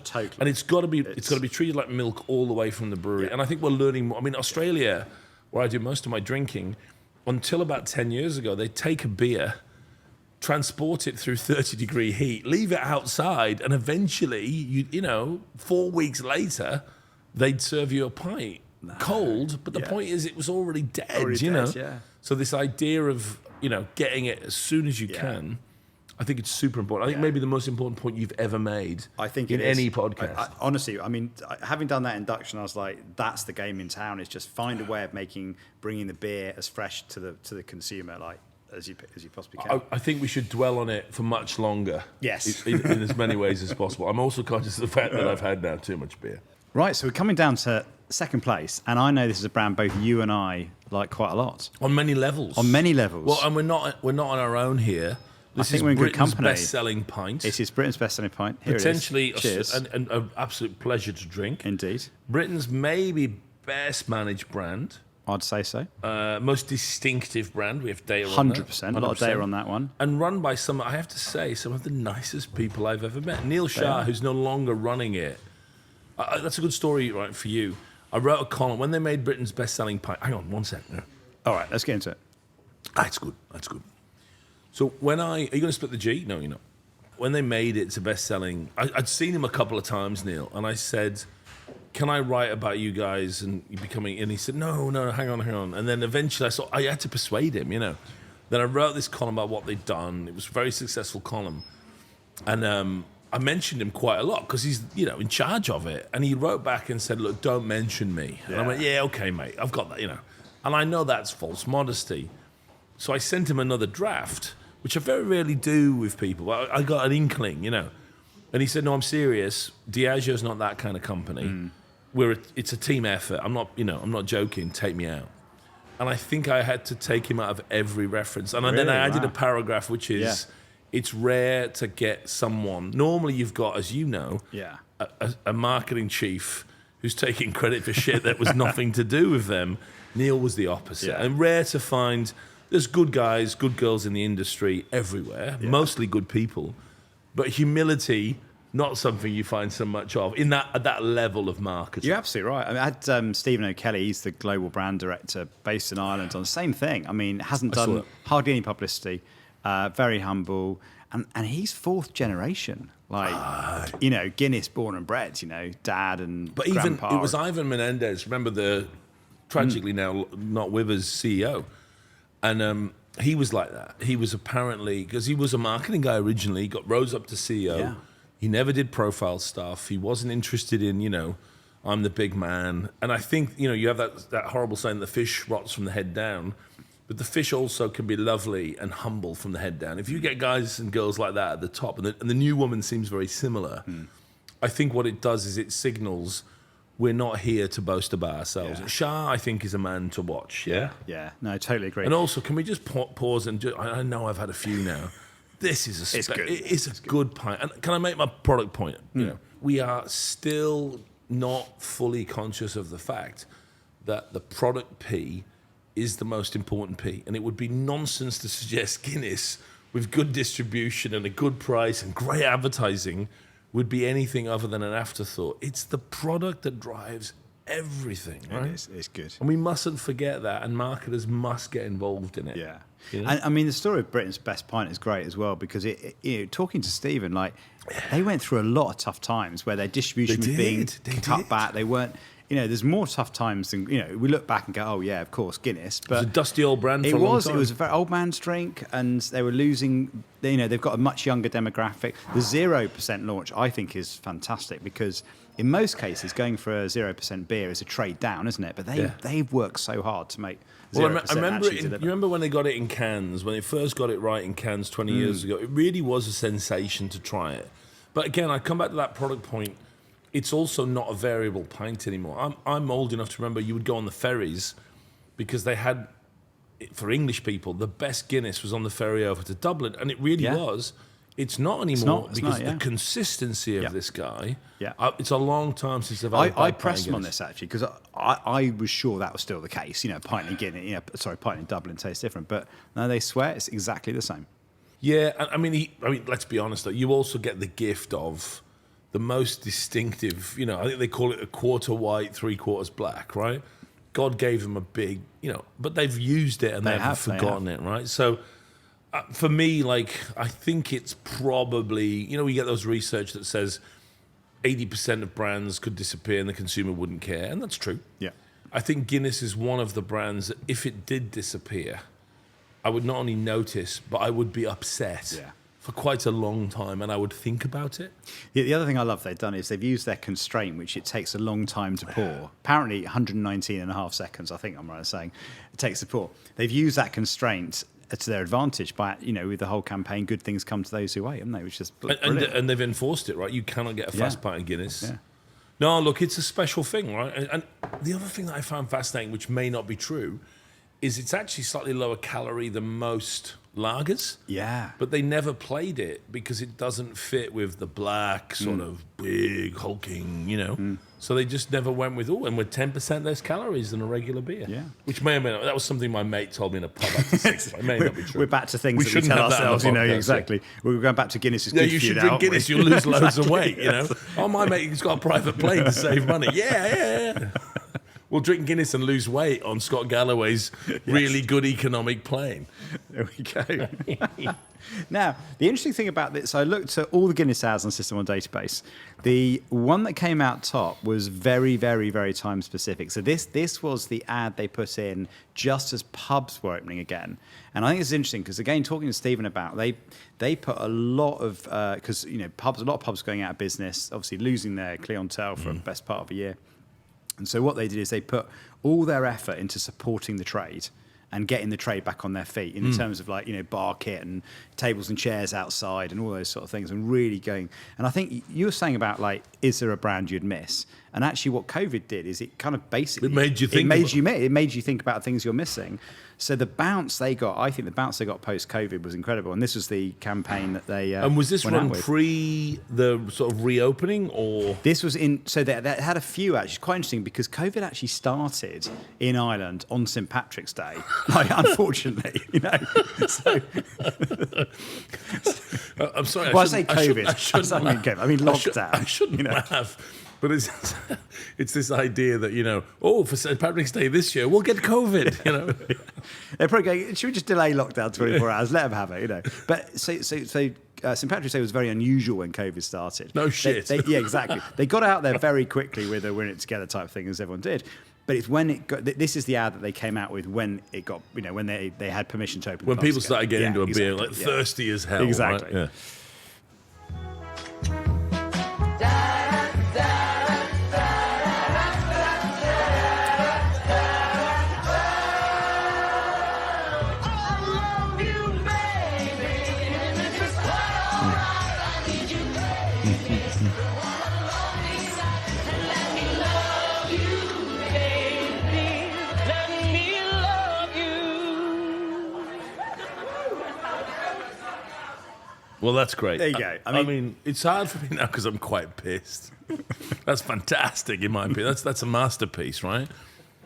Totally. And it's got to be treated like milk all the way from the brewery. Yeah. And I think we're learning more. I mean, Australia, where I do most of my drinking, until about 10 years ago, they take a beer, transport it through 30-degree heat, leave it outside, and eventually, you know, 4 weeks later, they'd serve you a pint. Cold, but the point is it was already dead, you know? Yeah. So this idea of, you know, getting it as soon as you can, I think it's super important. I think maybe the most important point you've ever made in any podcast. Honestly, I mean, having done that induction, I was like, that's the game in town, is just find a way of bringing the beer as fresh to the consumer, like, as you possibly can. I think we should dwell on it for much longer. Yes. In as many ways as possible. I'm also conscious of the fact that I've had now too much beer. Right, so we're coming down to second place, and I know this is a brand both you and I like quite a lot. On many levels. On many levels. Well, and we're not on our own here. This I think is we're in good Britain's company. best-selling pint. It is Britain's best-selling pint. Here Potentially it is. Cheers. an absolute pleasure to drink. Indeed. Britain's maybe best managed brand. I'd say so. Most distinctive brand. We have data on that. 100%. A lot of data on that one. And run by some, I have to say, some of the nicest people I've ever met. Neil Shah, who's no longer running it. That's a good story, right, for you. I wrote a column when they made Britain's best-selling pint. Hang on, 1 second. All right, let's get into it. That's good. So are you going to split the G? No, you're not. When they made it to best-selling, I'd seen him a couple of times, Neil, and I said, can I write about you guys and you becoming, and he said, no, hang on. And then eventually I had to persuade him, you know. Then I wrote this column about what they'd done. It was a very successful column. And I mentioned him quite a lot because he's, you know, in charge of it. And he wrote back and said, look, don't mention me. Yeah. And I went, yeah, okay, mate, I've got that, you know. And I know that's false modesty. So I sent him another draft, which I very rarely do with people. I got an inkling, you know. And he said, no, I'm serious. Diageo's not that kind of company. It's a team effort. I'm not joking. Take me out. And I think I had to take him out of every reference. And then I added a paragraph, which is, it's rare to get someone. Normally, you've got, as you know, a marketing chief who's taking credit for shit that was nothing to do with them. Neil was the opposite. And rare to find. There's good guys, good girls in the industry everywhere, mostly good people. But humility, not something you find so much of at that level of marketing. You're absolutely right. I mean, I had Stephen O'Kelly, he's the global brand director based in Ireland, on the same thing. I mean, hasn't done hardly any publicity. Very humble, and he's fourth generation. Like, you know, Guinness born and bred. You know, dad and but grandpa. Even it was Ivan Menendez. Remember the tragically now not with us CEO, and he was like that. He was apparently because he was a marketing guy originally. He rose up to CEO. Yeah. He never did profile stuff. He wasn't interested in, you know, I'm the big man. And I think, you know, you have that horrible saying, the fish rots from the head down. But the fish also can be lovely and humble from the head down. If you get guys and girls like that at the top, and the new woman seems very similar, I think what it does is it signals we're not here to boast about ourselves. Shah, I think, is a man to watch. Yeah. Yeah. No, I totally agree. And also, can we just pause and I know I've had a few now. This is It's good. It's a good pint. And can I make my product point? You know, we are still not fully conscious of the fact that the product P is the most important P. And it would be nonsense to suggest Guinness, with good distribution and a good price and great advertising, would be anything other than an afterthought. It's the product that drives everything, right? It's good. And we mustn't forget that, and marketers must get involved in it. Yeah. You know? And I mean, the story of Britain's best pint is great as well, because talking to Stephen, like, they went through a lot of tough times where their distribution was being cut back. They weren't, there's more tough times than, we look back and go, oh yeah, of course, Guinness. But it was a dusty old brand for a long time. It was a very old man's drink, and they were losing, they've got a much younger demographic. The 0% launch, I think, is fantastic, because in most cases, going for a 0% beer is a trade down, isn't it? But they've worked so hard to make 0% I remember actually deliver. you remember when they got it in cans, when they first got it right in cans 20 years ago, it really was a sensation to try it. But again, I come back to that product point. It's also not a variable pint anymore. I'm old enough to remember you would go on the ferries because they had, for English people, the best Guinness was on the ferry over to Dublin, and it really was. It's not anymore because the consistency of this guy. Yeah, it's a long time since I've had I pressed him on this actually, because I was sure that was still the case. Pint in Guinness, pint in Dublin tastes different, but no, they swear it's exactly the same. Yeah, I mean, let's be honest though. You also get the gift of the most distinctive. I think they call it a quarter white, 3/4 black, right? God gave them a big, but they've used it and they've forgotten it, right? So. For me, I think it's probably, we get those research that says 80% of brands could disappear and the consumer wouldn't care, and that's true. Yeah. I think Guinness is one of the brands that if it did disappear, I would not only notice, but I would be upset for quite a long time, and I would think about it. The other thing I love they've done is they've used their constraint, which it takes a long time to pour. Apparently 119 and a half seconds, I think I'm right in saying, it takes to pour. They've used that constraint to their advantage by, with the whole campaign, good things come to those who wait, haven't they? Which is brilliant. And they've enforced it, right? You cannot get a fast pint of Guinness. Yeah. No, look, it's a special thing, right? And the other thing that I found fascinating, which may not be true, is it's actually slightly lower calorie than most lagers. Yeah. But they never played it because it doesn't fit with the black, sort of big, hulking, So they just never went with, and we're 10% less calories than a regular beer. Yeah. Which may or may not, that was something my mate told me in a pub after 6. It may not be true. We're back to things that we tell ourselves, exactly. We're going back to Guinness's good you should feud, drink Guinness, you'll lose loads of weight, Oh, my mate, he's got a private plane to save money. Yeah. We'll drink Guinness and lose weight on Scott Galloway's really good economic plane. There we go. Now, the interesting thing about this, I looked at all the Guinness ads on System 1 database. The one that came out top was very, very, very time specific. So this was the ad they put in just as pubs were opening again. And I think it's interesting because, again, talking to Stephen about, they put a lot of, because, a lot of pubs going out of business, obviously losing their clientele for the best part of a year. And so what they did is they put all their effort into supporting the trade and getting the trade back on their feet in terms of bar kit and tables and chairs outside and all those sort of things, and really going. And I think you were saying about is there a brand you'd miss? And actually what COVID did is it kind of basically... It made you think. It made you think about things you're missing. So the bounce they got, I think the bounce they got post-COVID was incredible. And this was the campaign that they and was this run pre the sort of reopening, or...? This was in... So they had a few, actually. It's quite interesting because COVID actually started in Ireland on St. Patrick's Day. Unfortunately, So... I'm sorry. Well, I say COVID. I mean lockdown. I shouldn't have. But it's this idea that, for St. Patrick's Day this year, we'll get COVID, They're probably going, should we just delay lockdown 24 hours? Let them have it, But so St. Patrick's Day was very unusual when COVID started. No shit. Yeah, exactly. They got out there very quickly with a win it together type thing, as everyone did. But it's when it got, this is the ad that they came out with when it got, when they had permission to open. When people started getting into a beer, exactly, thirsty as hell. Exactly. Right? Yeah. Well, that's great. There you go. I mean, it's hard for me now because I'm quite pissed. That's fantastic, in my opinion. That's a masterpiece, right?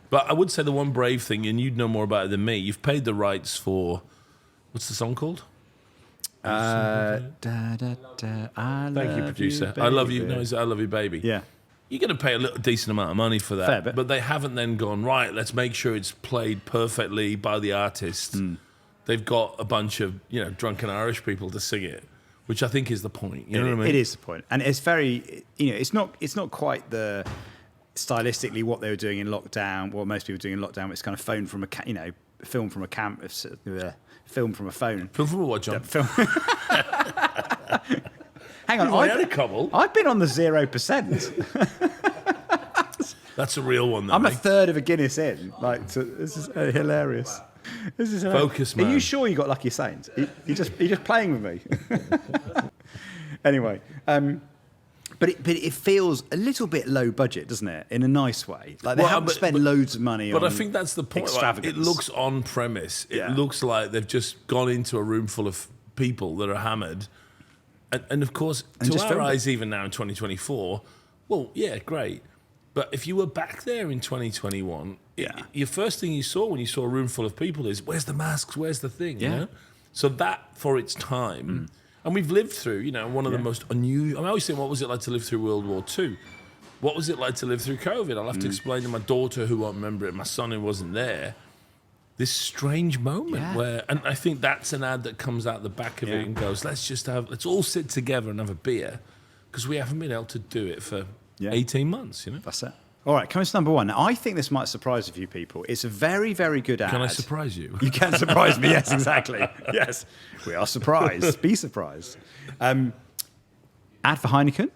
But I would say the one brave thing, and you'd know more about it than me, you've paid the rights for... What's the song called? Thank Thank you, producer. I love you. No, it's I love you, baby. Yeah. You're going to pay a little decent amount of money for that. Fair bit. But they haven't then gone, right, let's make sure it's played perfectly by the artist. They've got a bunch of, drunken Irish people to sing it, which I think is the point. You know what I mean? It is the point. And it's very, it's not quite the stylistically what they were doing in lockdown, what most people were doing in lockdown. It's kind of film from a phone. Film from a phone. Film from a what, John? Hang on, I had a couple. I've been on the 0%. That's a real one, though. I'm a third of a Guinness in. This is hilarious. This is hilarious. Focus, man. Are you sure you got lucky saints? You're just playing with me. Anyway, but it feels a little bit low budget, doesn't it? In a nice way. Like they haven't spent loads of money on. But I think that's the point. Like, it looks on premise. It looks like they've just gone into a room full of people that are hammered. And of course, to our eyes, even now in 2024, well, yeah, great. But if you were back there in 2021, your first thing you saw when you saw a room full of people is, where's the masks? Where's the thing? You know? So that, for its time, and we've lived through, one of the most unusual... I always think, what was it like to live through World War II? What was it like to live through COVID? I'll have to explain to my daughter who won't remember it, my son who wasn't there, this strange moment where... And I think that's an ad that comes out the back of it and goes, let's all sit together and have a beer, because we haven't been able to do it for 18 months, That's it. All right, coming to number one. Now, I think this might surprise a few people. It's a very, very good ad. Can I surprise you? You can surprise me, yes, exactly. Yes, we are surprised. Be surprised. Ad for Heineken,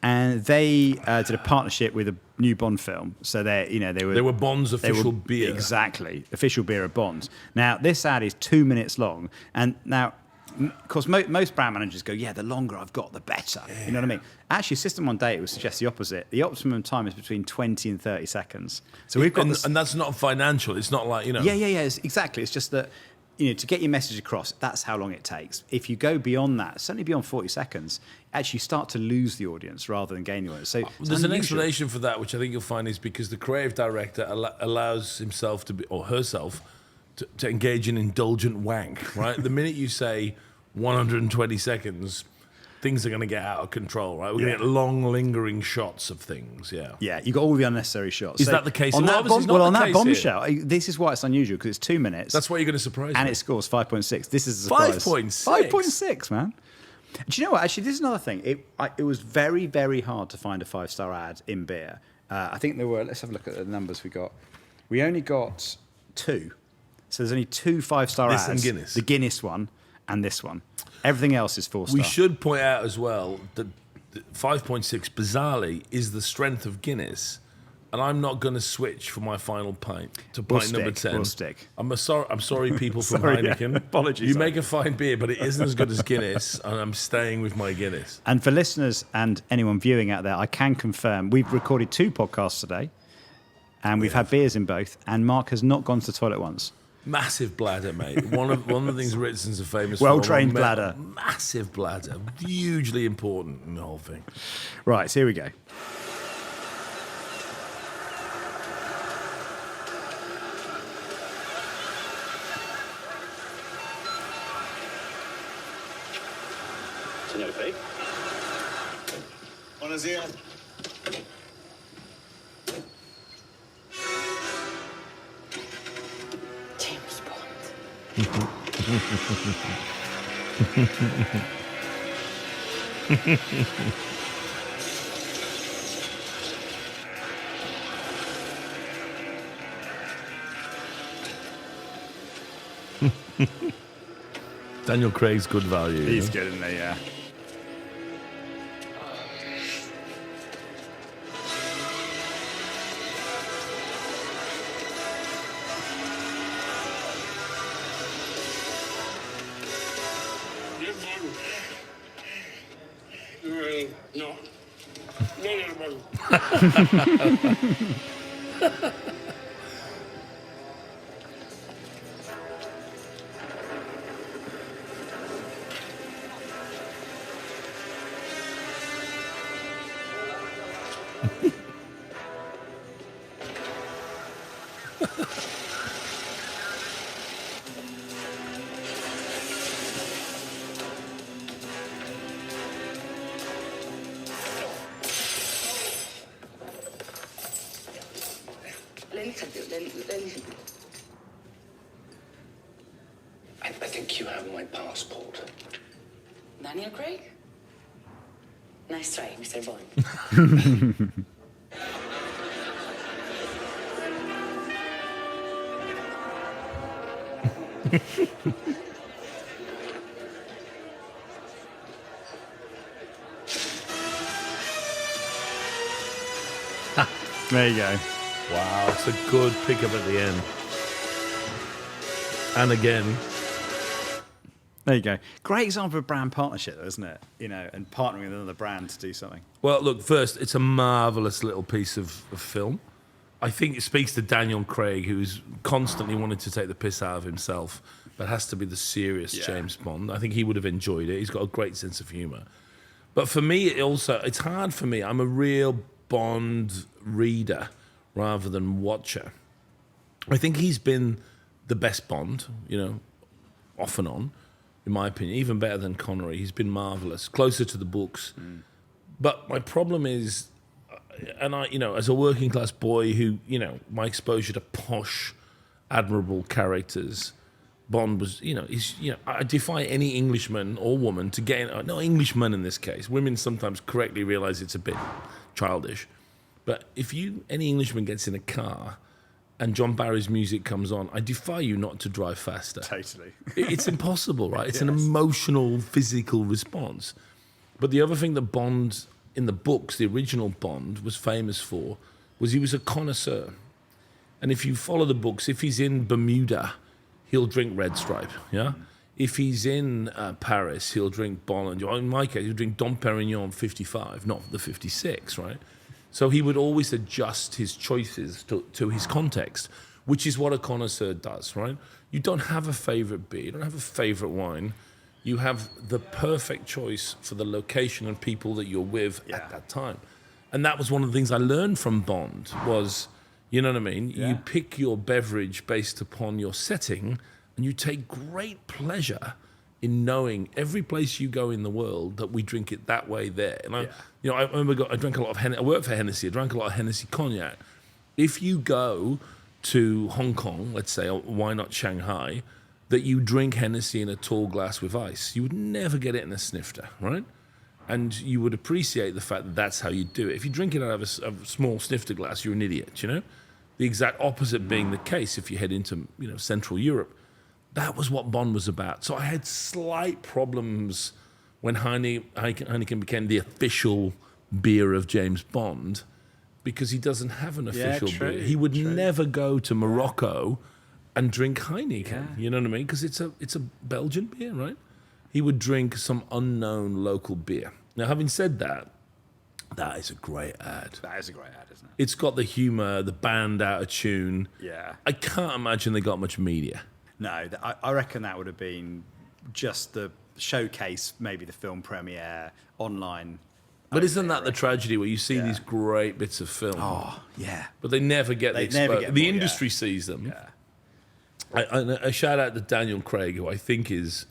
and they did a partnership with a new Bond film. So they were Bond's official beer. Exactly, official beer of Bond. Now, this ad is 2 minutes long, and now... Of course, most brand managers go, the longer I've got, the better. You know what I mean? Actually, System on Data would suggest the opposite. The optimum time is between 20 and 30 seconds. So we've got and that's not financial. It's not like, Exactly. It's just that, to get your message across, that's how long it takes. If you go beyond that, certainly beyond 40 seconds, actually you start to lose the audience rather than gain the audience. So there's an explanation for that, which I think you'll find is because the creative director allows himself to be, or herself, to engage in indulgent wank, right? The minute you say 120 seconds, things are going to get out of control, right? We're going to get long, lingering shots of things, Yeah, you got all the unnecessary shots. Is that the case? On that bombshell, this is why it's unusual, because it's 2 minutes. That's why you're going to surprise me. And it scores 5.6. This is a surprise. 5.6? 5.6, man. Do you know what? Actually, this is another thing. It was very, very hard to find a 5-star ad in beer. I think there were, let's have a look at the numbers we got. We only got 2. So there's only 2 5-star ads. This and Guinness. The Guinness one and this one. Everything else is 4-star. We should point out as well that 5.6, bizarrely, is the strength of Guinness. And I'm not going to switch for my final pint to pint number 10. We'll stick. I'm sorry, people from Heineken. Apologies. You make a fine beer, but it isn't as good as Guinness, and I'm staying with my Guinness. And for listeners and anyone viewing out there, I can confirm we've recorded 2 podcasts today, and we've had beers in both, and Mark has not gone to the toilet once. Massive bladder, mate. One of the things Ritson's are famous for. Well-trained bladder. Massive bladder. Hugely important in the whole thing. Right, so here we go. Signor Fake. Buonasera. James Bond. Daniel Craig's good value. He's good, isn't he? Yeah. You have my passport. Daniel Craig? Nice try, Mr. Bond. There you go. Wow, it's a good pickup at the end. And again. There you go. Great example of brand partnership, though, isn't it? You know, and partnering with another brand to do something. Well, look, first, it's a marvellous little piece of film. I think it speaks to Daniel Craig, who's constantly wanted to take the piss out of himself, but has to be the serious James Bond. I think he would have enjoyed it. He's got a great sense of humour. But for me, it's hard for me. I'm a real Bond reader rather than watcher. I think he's been the best Bond, you know, off and on, in my opinion, even better than Connery. He's been marvellous, closer to the books. But my problem is, and I, you know, as a working class boy who, you know, my exposure to posh, admirable characters, Bond was, you know, I defy any Englishman or woman to get in, no, Englishman in this case. Women sometimes correctly realise it's a bit childish. But if any Englishman gets in a car and John Barry's music comes on, I defy you not to drive faster. Totally. It's impossible, right? It's an emotional, physical response. But the other thing that Bond, in the books, the original Bond, was famous for, was he was a connoisseur. And if you follow the books, if he's in Bermuda, he'll drink Red Stripe, yeah? If he's in Paris, he'll drink Bollinger. In my case, he'll drink Dom Perignon 55, not the 56, right? So he would always adjust his choices to his context, which is what a connoisseur does, right? You don't have a favorite beer, you don't have a favorite wine. You have the perfect choice for the location and people that you're with at that time. And that was one of the things I learned from Bond was, you know what I mean? Yeah. You pick your beverage based upon your setting, and you take great pleasure in knowing every place you go in the world that we drink it that way there. And I remember I drank a lot of Hennessy. I worked for Hennessy. I drank a lot of Hennessy cognac. If you go to Hong Kong, let's say, or why not Shanghai, that you drink Hennessy in a tall glass with ice, you would never get it in a snifter, right? And you would appreciate the fact that that's how you do it. If you drink it out of a small snifter glass, you're an idiot, you know? The exact opposite being the case if you head into, you know, Central Europe. That was what Bond was about. So I had slight problems when Heineken became the official beer of James Bond, because he doesn't have an official beer. He would never go to Morocco and drink Heineken. You know what I mean? Because it's a Belgian beer, right? He would drink some unknown local beer. Now, having said that, that is a great ad. That is a great ad, isn't it? It's got the humour, the band out of tune. Yeah. I can't imagine they got much media. No, I reckon that would have been just the showcase, maybe the film premiere, online. But isn't that the tragedy where you see these great bits of film? Oh, yeah. But they never get the exposure. The industry sees them. Yeah. I shout out to Daniel Craig, who I think is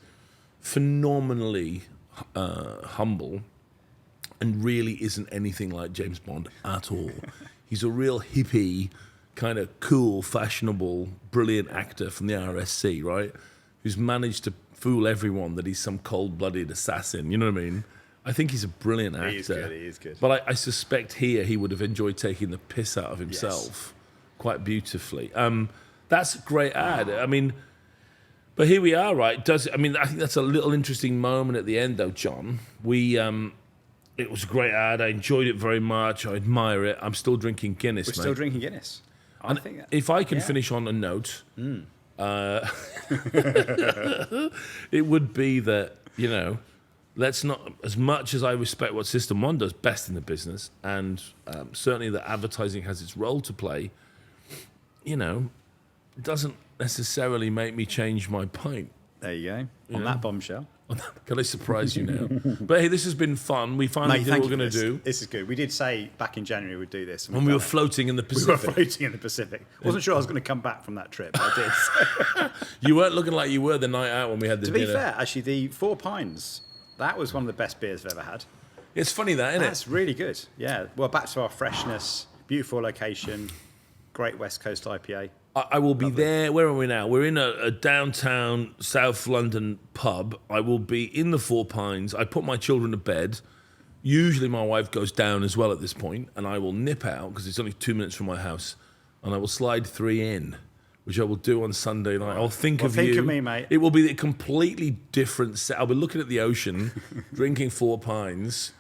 phenomenally humble and really isn't anything like James Bond at all. He's a real hippie, kind of cool, fashionable, brilliant actor from the RSC, right? Who's managed to fool everyone that he's some cold-blooded assassin, you know what I mean? I think he's a brilliant actor. He is good. But I suspect here he would have enjoyed taking the piss out of himself quite beautifully. That's a great ad. I mean, but here we are, right? I think that's a little interesting moment at the end, though, John. It was a great ad. I enjoyed it very much. I admire it. I'm still drinking Guinness, We're mate. still drinking Guinness. And if I can finish on a note, it would be that, you know, let's not, as much as I respect what System 1 does best in the business, and certainly that advertising has its role to play, you know, it doesn't necessarily make me change my pint. There you go. On that bombshell. Can I surprise you now? But hey, this has been fun. We finally did what we're going to do. This is good. We did say back in January we'd do this. And we were floating in the Pacific. We were floating in the Pacific. Wasn't sure I was going to come back from that trip, but I did. You weren't looking like you were the night out when we had the dinner. To be fair, actually, the Four Pines, that was one of the best beers I've ever had. It's funny that, isn't it? That's really good. Yeah. Well, back to our freshness, beautiful location, great West Coast IPA. I will be there. Where are we now? We're in a downtown South London pub. I will be in the Four Pines. I put my children to bed. Usually my wife goes down as well at this point, and I will nip out because it's only 2 minutes from my house, and I will slide 3 in, which I will do on Sunday night. I'll think of you. Think of me, mate. It will be a completely different set. I'll be looking at the ocean, drinking Four Pines,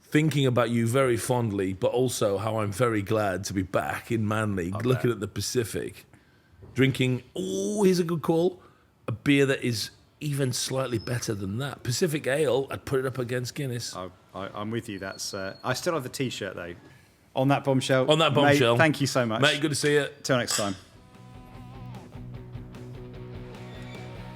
thinking about you very fondly, but also how I'm very glad to be back in Manly, looking at the Pacific. Drinking, here's a good call, a beer that is even slightly better than that. Pacific Ale, I'd put it up against Guinness. I'm with you. That's. I still have the T-shirt, though. On that bombshell. On that bombshell. Mate, thank you so much. Mate, good to see you. Till next time.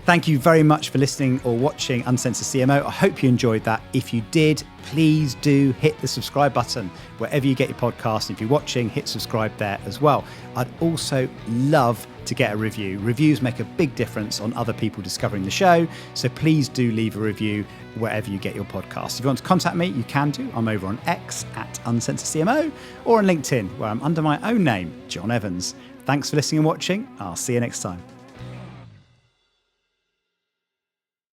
Thank you very much for listening or watching Uncensored CMO. I hope you enjoyed that. If you did, please do hit the subscribe button wherever you get your podcast. If you're watching, hit subscribe there as well. I'd also love to get a review. Reviews make a big difference on other people discovering the show, so please do leave a review wherever you get your podcast. If you want to contact me, you can do. I'm over on X @UncensoredCMO or on LinkedIn, where I'm under my own name, John Evans. Thanks for listening and watching. I'll see you next time.